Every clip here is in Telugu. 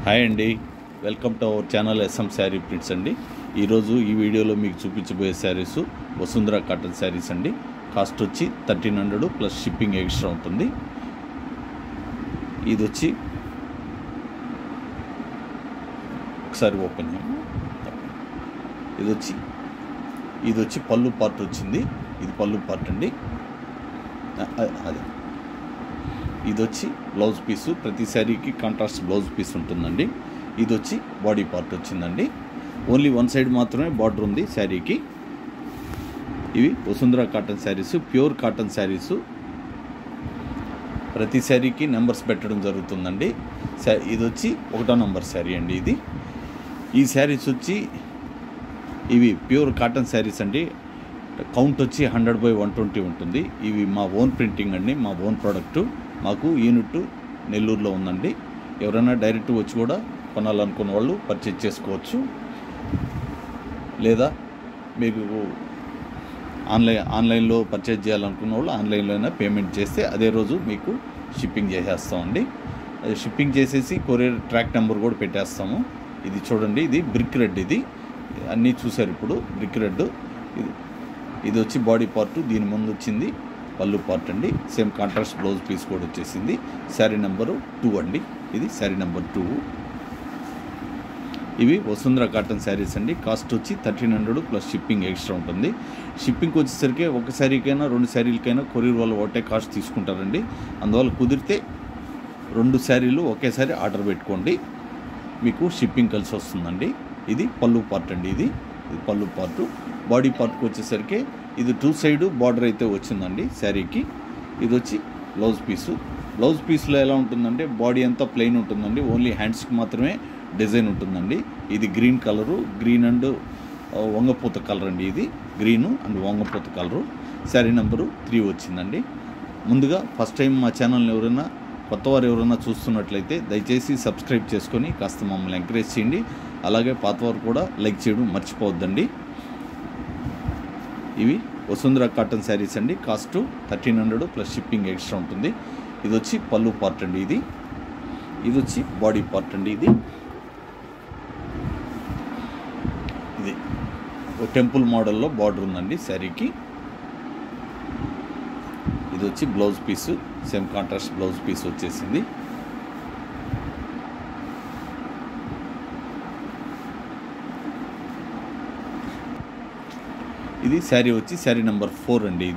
హాయ్ అండి, welcome to our channel S M sari prints అండి. ఈరోజు ఈ వీడియోలో మీకు చూపించబోయే శారీస్ వసుంధర కాటన్ శారీస్ అండి. కాస్ట్ వచ్చి 1300 ప్లస్ షిప్పింగ్ ఎక్స్ట్రా ఉంటుంది. ఇది వచ్చి ఒకసారి ఓపెన్ చేయండి. ఇది వచ్చి పళ్ళు పార్ట్ వచ్చింది. ఇది పళ్ళు పార్ట్ అండి. అదే ఇది వచ్చి బ్లౌజ్ పీసు. ప్రతి శారీకి కాంట్రాస్ట్ బ్లౌజ్ పీస్ ఉంటుందండి. ఇది వచ్చి బాడీ పార్ట్ వచ్చిందండి. ఓన్లీ వన్ సైడ్ మాత్రమే బార్డర్ ఉంది శారీకి. ఇవి Vasundhara cotton saris, pure cotton saris. ప్రతి శారీకి నెంబర్స్ పెట్టడం జరుగుతుందండి. ఇది వచ్చి 1వ నంబర్ శారీ అండి. ఈ శారీస్ వచ్చి ఇవి ప్యూర్ కాటన్ శారీస్ అండి. కౌంట్ వచ్చి 100/120 ఉంటుంది. ఇవి మా ఓన్ ప్రింటింగ్ అండి, మా ఓన్ ప్రోడక్టు. మాకు యూనిట్ నెల్లూరులో ఉందండి. ఎవరైనా డైరెక్ట్ వచ్చి కూడా కొనాలనుకున్న వాళ్ళు పర్చేజ్ చేసుకోవచ్చు. లేదా మీకు ఆన్లైన్లో పర్చేజ్ చేయాలనుకున్న వాళ్ళు ఆన్లైన్లో అయినా పేమెంట్ చేస్తే అదే రోజు మీకు షిప్పింగ్ చేసేస్తామండి. అది షిప్పింగ్ చేసేసి కొరియర్ ట్రాక్ నెంబర్ కూడా పెట్టేస్తాము. ఇది చూడండి, ఇది బ్రిక్ రెడ్. ఇది అన్నీ చూసారు ఇప్పుడు. Brick red. ఇది వచ్చి బాడీ పార్ట్. దీని ముందు వచ్చింది పళ్ళు పార్ట్ అండి. సేమ్ కాంట్రాస్ట్ బ్లౌజ్ పీస్ కూడా వచ్చేసింది. శారీ నెంబరు 2 అండి. ఇది శారీ నెంబర్ 2. ఇవి వసుంధర కాటన్ శారీస్ అండి. కాస్ట్ వచ్చి 1300 ప్లస్ షిప్పింగ్ ఎక్స్ట్రా ఉంటుంది. షిప్పింగ్కి వచ్చేసరికి ఒక శారీకైనా 2 శారీలకైనా కొరియర్ వాళ్ళు ఒకటే కాస్ట్ తీసుకుంటారండి. అందువల్ల కుదిరితే 2 శారీలు ఒకేసారి ఆర్డర్ పెట్టుకోండి, మీకు షిప్పింగ్ కలిసి వస్తుందండి. ఇది పళ్ళు పార్ట్ అండి. ఇది పళ్ళు పార్టు. బాడీ పార్ట్కి వచ్చేసరికి ఇది 2 సైడ్ బార్డర్ అయితే వచ్చిందండి శారీకి. ఇది వచ్చి బ్లౌజ్ పీసు. బ్లౌజ్ పీస్లో ఎలా ఉంటుందంటే బాడీ అంతా ప్లెయిన్ ఉంటుందండి. ఓన్లీ హ్యాండ్స్కి మాత్రమే డిజైన్ ఉంటుందండి. ఇది గ్రీన్ కలరు, గ్రీన్ అండ్ వంగపూత కలర్ అండి. ఇది గ్రీను అండ్ వంగపూత కలరు. శారీ నెంబరు 3 వచ్చిందండి. ముందుగా ఫస్ట్ టైం మా ఛానల్ని ఎవరైనా కొత్తవారు ఎవరైనా చూస్తున్నట్లయితే దయచేసి సబ్స్క్రైబ్ చేసుకొని కాస్త మమ్మల్ని ఎంకరేజ్ చేయండి. అలాగే పాతవారు కూడా లైక్ చేయడం మర్చిపోవద్దండి. ఇవి వసుంధర కాటన్ శారీస్ అండి. కాస్ట్ 1300 ప్లస్ షిప్పింగ్ ఎక్స్ట్రా ఉంటుంది. ఇది వచ్చి పళ్ళు పార్ట్ అండి. ఇది వచ్చి బాడీ పార్ట్ అండి. ఇది టెంపుల్ మోడల్లో బార్డర్ ఉందండి శారీకి. ఇది వచ్చి blouse piece. Same contrast blouse piece వచ్చేసింది. ఇది శారీ వచ్చి శారీ నెంబర్ 4 అండి.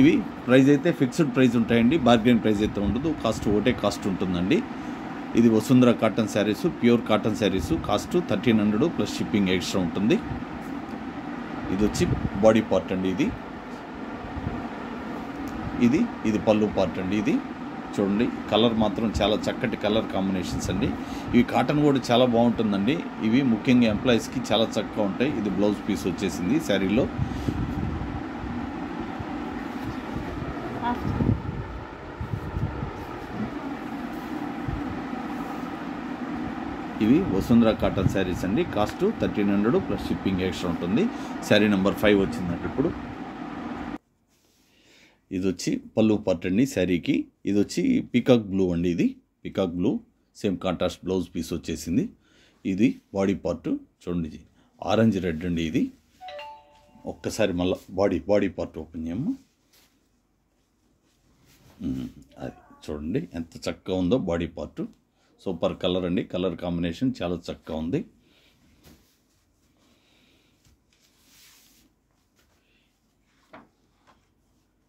ఇవి ప్రైస్ అయితే ఫిక్స్డ్ ప్రైస్ ఉంటాయండి. బార్గెన్ ప్రైస్ అయితే ఉండదు. కాస్ట్ ఒకటే కాస్ట్ ఉంటుందండి. ఇది Vasundhara cotton saris, pure cotton saris. Cost 1300 plus shipping extra ఉంటుంది. ఇది వచ్చి బాడీ పార్ట్ అండి. ఇది పళ్ళు పార్ట్ అండి. ఇది చూడండి, కలర్ మాత్రం చాలా చక్కటి కలర్ కాంబినేషన్స్ అండి. ఇవి కాటన్ కూడా చాలా బాగుంటుందండి. ఇవి ముఖ్యంగా ఎంప్లాయీస్కి చాలా చక్కగా ఉంటాయి. ఇది బ్లౌజ్ పీస్ వచ్చేసింది శారీలో. ఇవి వసుంధర కాటన్ శారీస్ అండి. కాస్ట్ 1300 ప్లస్ షిప్పింగ్ ఎక్స్ట్రా ఉంటుంది. శారీ నెంబర్ 5 వచ్చిందండి ఇప్పుడు. ఇది వచ్చి పళ్ళు పార్ట్ అండి శారీకి. ఇది వచ్చి పీకాక్ బ్లూ అండి. ఇది peacock blue. Same contrast blouse piece వచ్చేసింది. ఇది బాడీ పార్ట్. చూడండి, ఆరెంజ్ రెడ్ అండి. ఇది ఒక్కసారి మళ్ళీ బాడీ పార్ట్ ఓపెన్ చేయమ్మా. అది చూడండి ఎంత చక్కగా ఉందో బాడీ పార్ట్. సూపర్ కలర్ అండి. కలర్ కాంబినేషన్ చాలా చక్కగా ఉంది.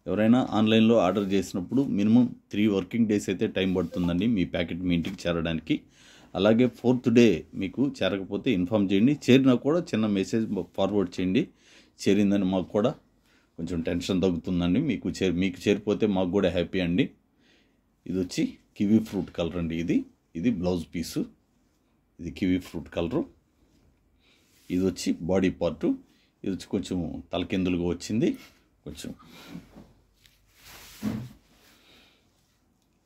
ఎవరైనా ఆన్లైన్లో ఆర్డర్ చేసినప్పుడు మినిమం 3 వర్కింగ్ డేస్ అయితే టైం పడుతుందండి మీ ప్యాకెట్ మీ ఇంటికి చేరడానికి. అలాగే 4th డే మీకు చేరకపోతే ఇన్ఫామ్ చేయండి. చేరినా కూడా చిన్న మెసేజ్ ఫార్వర్డ్ చేయండి. చేరిందని మాకు కూడా కొంచెం టెన్షన్ తగ్గుతుందండి. మీకు చేరిపోతే మాకు కూడా హ్యాపీ అండి. ఇది వచ్చి కివీ ఫ్రూట్ కలర్ అండి. ఇది బ్లౌజ్ పీసు. ఇది కివీ ఫ్రూట్ కలరు. ఇది వచ్చి బాడీ పార్టు. ఇది వచ్చి కొంచెం తలకిందులుగా వచ్చింది కొంచెం.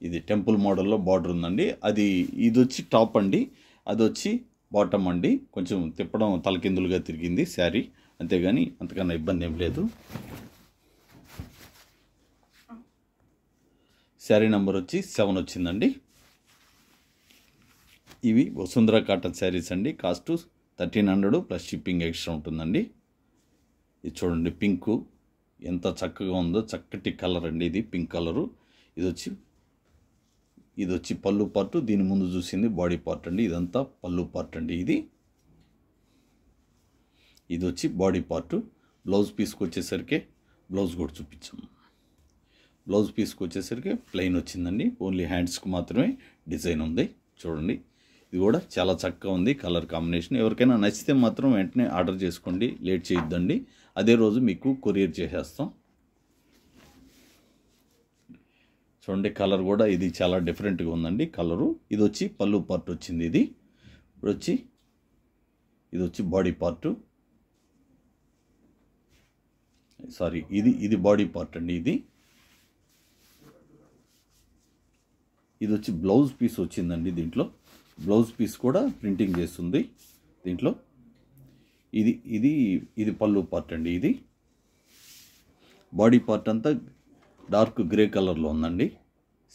ఇది టెంపుల్ మోడల్లో బార్డర్ ఉందండి. ఇది వచ్చి టాప్ అండి. అది వచ్చి బాటమ్ అండి. కొంచెం తిప్పడం తలకిందులుగా తిరిగింది శారీ, అంతేగాని అంతకన్నా ఇబ్బంది ఏం లేదు. శారీ నెంబర్ వచ్చి 7 వచ్చిందండి. ఇవి వసుంధర కాటన్ శారీస్ అండి. కాస్ట్ 1300 ప్లస్ షిప్పింగ్ ఎక్స్ట్రా ఉంటుందండి. ఇది చూడండి, పింకు ఎంత చక్కగా ఉందో, చక్కటి కలర్ అండి. ఇది పింక్ కలరు. ఇది వచ్చి పళ్ళు పార్ట్. దీని ముందు చూసింది బాడీ పార్ట్ అండి. ఇదంతా పళ్ళు పార్ట్ అండి. ఇది వచ్చి బాడీ పార్ట్. బ్లౌజ్ పీస్కి వచ్చేసరికి బ్లౌజ్ కూడా చూపించాము. బ్లౌజ్ పీస్కి వచ్చేసరికి ప్లెయిన్ వచ్చిందండి. ఓన్లీ హ్యాండ్స్కి మాత్రమే డిజైన్ ఉంది. చూడండి, ఇది కూడా చాలా చక్కగా ఉంది కలర్ కాంబినేషన్. ఎవరికైనా నచ్చితే మాత్రం వెంటనే ఆర్డర్ చేసుకోండి, లేట్ చేయొద్దండి. అదే రోజు మీకు కొరియర్ చేసేస్తాం. చూడండి, కలర్ కూడా ఇది చాలా డిఫరెంట్గా ఉందండి కలరు. ఇది వచ్చి పళ్ళు పార్ట్ వచ్చింది. ఇది వచ్చి బాడీ పార్టు. సారీ, ఇది బాడీ పార్ట్ అండి. ఇది వచ్చి బ్లౌజ్ పీస్ వచ్చిందండి. దీంట్లో బ్లౌజ్ పీస్ కూడా ప్రింటింగ్ చేస్తుంది దీంట్లో. ఇది పళ్ళు పార్ట్ అండి. ఇది బాడీ పార్ట్ అంతా డార్క్ గ్రే కలర్లో ఉందండి.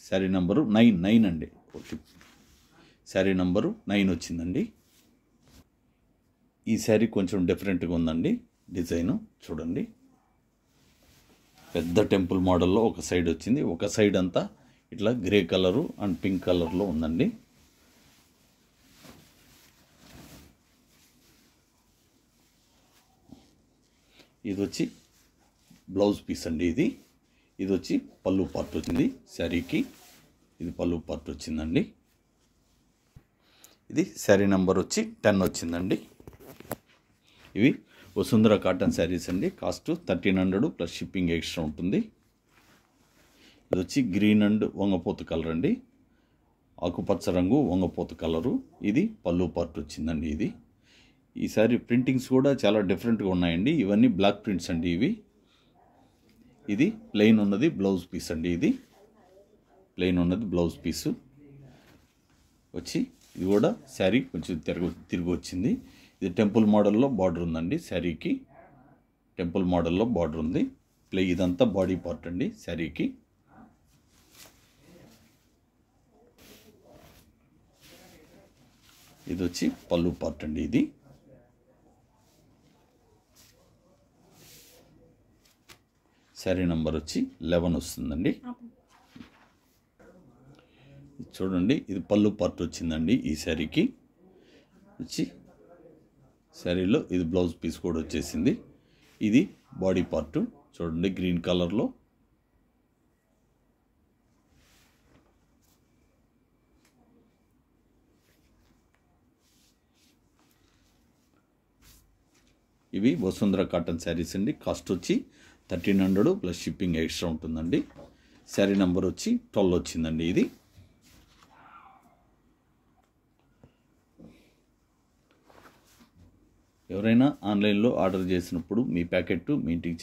శారీ నెంబరు 9 అండి. శారీ నెంబరు 9 వచ్చిందండి. ఈ శారీ కొంచెం డిఫరెంట్గా ఉందండి డిజైను. చూడండి, పెద్ద టెంపుల్ మోడల్లో ఒక సైడ్ వచ్చింది, ఒక సైడ్ అంతా ఇట్లా గ్రే కలరు అండ్ పింక్ కలర్లో ఉందండి. ఇది వచ్చి బ్లౌజ్ పీస్ అండి. ఇది వచ్చి పళ్ళు పార్ట్ వచ్చింది శారీకి. ఇది పళ్ళు పార్ట్ వచ్చిందండి. ఇది శారీ నెంబర్ వచ్చి 10 వచ్చిందండి. ఇవి వసుంధర కాటన్ శారీస్ అండి. కాస్ట్ 1300 ప్లస్ షిప్పింగ్ ఎక్స్ట్రా ఉంటుంది. ఇది వచ్చి గ్రీన్ అండ్ వంగపోతు కలర్ అండి. ఆకుపచ్చ రంగు వంగపోతు కలరు. ఇది పళ్ళు పార్ట్ వచ్చిందండి. ఈ శారీ ప్రింటింగ్స్ కూడా చాలా డిఫరెంట్గా ఉన్నాయండి. ఇవన్నీ బ్లాక్ ప్రింట్స్ అండి. ఇది ప్లెయిన్ ఉన్నది బ్లౌజ్ పీస్ అండి. ఇది ప్లెయిన్ ఉన్నది బ్లౌజ్ పీసు వచ్చి. ఇది కూడా శారీ కొంచెం తిరిగి వచ్చింది. ఇది టెంపుల్ మోడల్లో బార్డర్ ఉందండి. శారీకి టెంపుల్ మోడల్లో బార్డర్ ఉంది. ఇదంతా బాడీ పార్ట్ అండి శారీకి. ఇది వచ్చి పళ్ళు పార్ట్ అండి. ఇది శారీ నెంబర్ వచ్చి 11 వస్తుందండి. చూడండి, ఇది పళ్ళు పార్ట్ వచ్చిందండి ఈ శారీకి వచ్చి. శారీలో ఇది బ్లౌజ్ పీస్ కూడా వచ్చేసింది. ఇది బాడీ పార్ట్. చూడండి, గ్రీన్ కలర్లో. ఇవి వసుంధర కాటన్ శారీస్ అండి. కాస్ట్ వచ్చి 1300 ప్లస్ షిప్పింగ్ ఎక్స్ట్రా ఉంటుందండి. శారీ నెంబర్ వచ్చి 12 వచ్చిందండి. ఇది ఎవరైనా ఆన్లైన్లో ఆర్డర్ చేసినప్పుడు మీ ప్యాకెట్ మీ ఇంటికి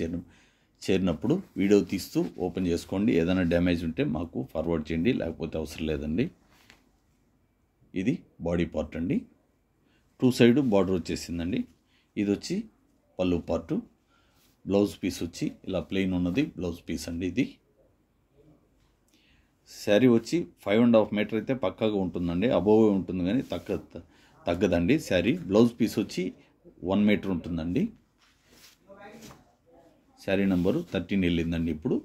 చేరినప్పుడు వీడియో తీస్తూ ఓపెన్ చేసుకోండి. ఏదైనా డ్యామేజ్ ఉంటే మాకు ఫార్వర్డ్ చేయండి, లేకపోతే అవసరం లేదండి. ఇది బాడీ పార్ట్ అండి. 2 సైడ్ బార్డర్ వచ్చేసిందండి. ఇది వచ్చి పళ్ళు పార్టు. బ్లౌజ్ పీస్ వచ్చి ఇలా ప్లెయిన్ ఉన్నది బ్లౌజ్ పీస్ అండి. ఇది శారీ వచ్చి 5.5 మీటర్ అయితే పక్కాగా ఉంటుందండి. అబోవ్ ఉంటుంది కానీ తగ్గదండి శారీ. బ్లౌజ్ పీస్ వచ్చి 1 మీటర్ ఉంటుందండి. శారీ నెంబరు 13 వెళ్ళిందండి. ఇప్పుడు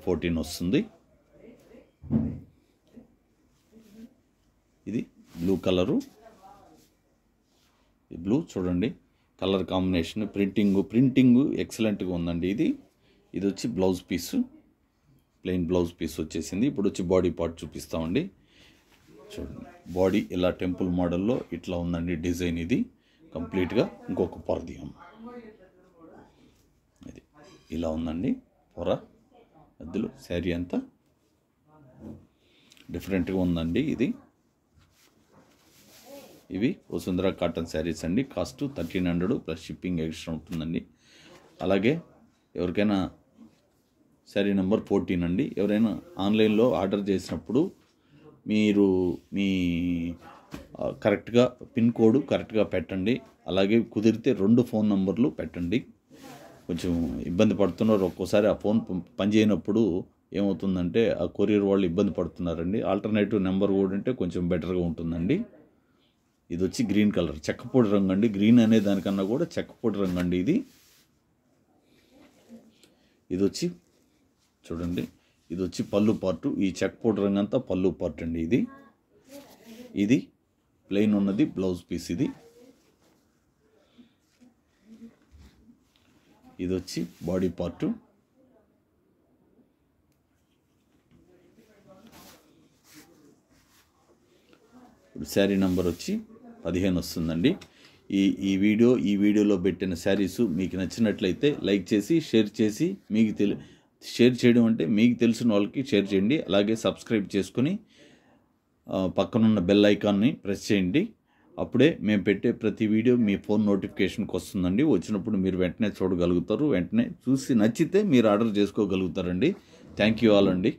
14 వస్తుంది. ఇది బ్లూ కలరు. ఈ బ్లూ చూడండి, కలర్ కాంబినేషన్, ప్రింటింగ్ ఎక్సలెంట్గా ఉందండి. ఇది వచ్చి blouse piece, plain blouse piece వచ్చేసింది. ఇప్పుడు వచ్చి బాడీ పార్ట్ చూపిస్తామండి. చూడండి, బాడీ ఇలా టెంపుల్ మోడల్లో ఇట్లా ఉందండి డిజైన్. ఇది కంప్లీట్గా ఇంకొక పొర దిగాం. ఇది ఇలా ఉందండి పొర మధ్యలో. శారీ అంతా డిఫరెంట్గా ఉందండి. ఇవి వసుంధర కాటన్ శారీస్ అండి. కాస్ట్ 1300 ప్లస్ షిప్పింగ్ ఎక్స్ట్రా ఉంటుందండి. అలాగే ఎవరికైనా శారీ నెంబర్ 14 అండి. ఎవరైనా ఆన్లైన్లో ఆర్డర్ చేసినప్పుడు మీరు మీ కరెక్ట్గా పిన్ కోడ్ కరెక్ట్గా పెట్టండి. అలాగే కుదిరితే 2 ఫోన్ నంబర్లు పెట్టండి. కొంచెం ఇబ్బంది పడుతున్నారు. ఒక్కోసారి ఆ ఫోన్ పనిచేయనప్పుడు ఏమవుతుందంటే ఆ కొరియర్ వాళ్ళు ఇబ్బంది పడుతున్నారండి. ఆల్టర్నేటివ్ నెంబర్ కూడా ఉంటే కొంచెం బెటర్గా ఉంటుందండి. ఇది వచ్చి గ్రీన్ కలర్ చెక్కపొడి రంగు అండి. గ్రీన్ అనే దానికన్నా కూడా చెక్కపొడి రంగు అండి ఇది. ఇది వచ్చి చూడండి, ఇది వచ్చి పళ్ళు పార్టు. ఈ చెక్కపొడి రంగు అంతా పళ్ళు పార్ట్ అండి. ఇది ప్లెయిన్ ఉన్నది బ్లౌజ్ పీస్. ఇది వచ్చి బాడీ పార్టు. ఇప్పుడు శారీ నెంబర్ వచ్చి 15 వస్తుందండి. ఈ వీడియోలో పెట్టిన శారీస్ మీకు నచ్చినట్లయితే లైక్ చేసి షేర్ చేసి షేర్ చేయడం అంటే మీకు తెలిసిన వాళ్ళకి షేర్ చేయండి. అలాగే సబ్స్క్రైబ్ చేసుకొని పక్కనున్న బెల్ ఐకాన్ని ప్రెస్ చేయండి. అప్పుడే మేము పెట్టే ప్రతి వీడియో మీ ఫోన్ నోటిఫికేషన్కి వస్తుందండి. వచ్చినప్పుడు మీరు వెంటనే చూడగలుగుతారు. వెంటనే చూసి నచ్చితే మీరు ఆర్డర్ చేసుకోగలుగుతారండి. థ్యాంక్ యూ ఆల్ అండి.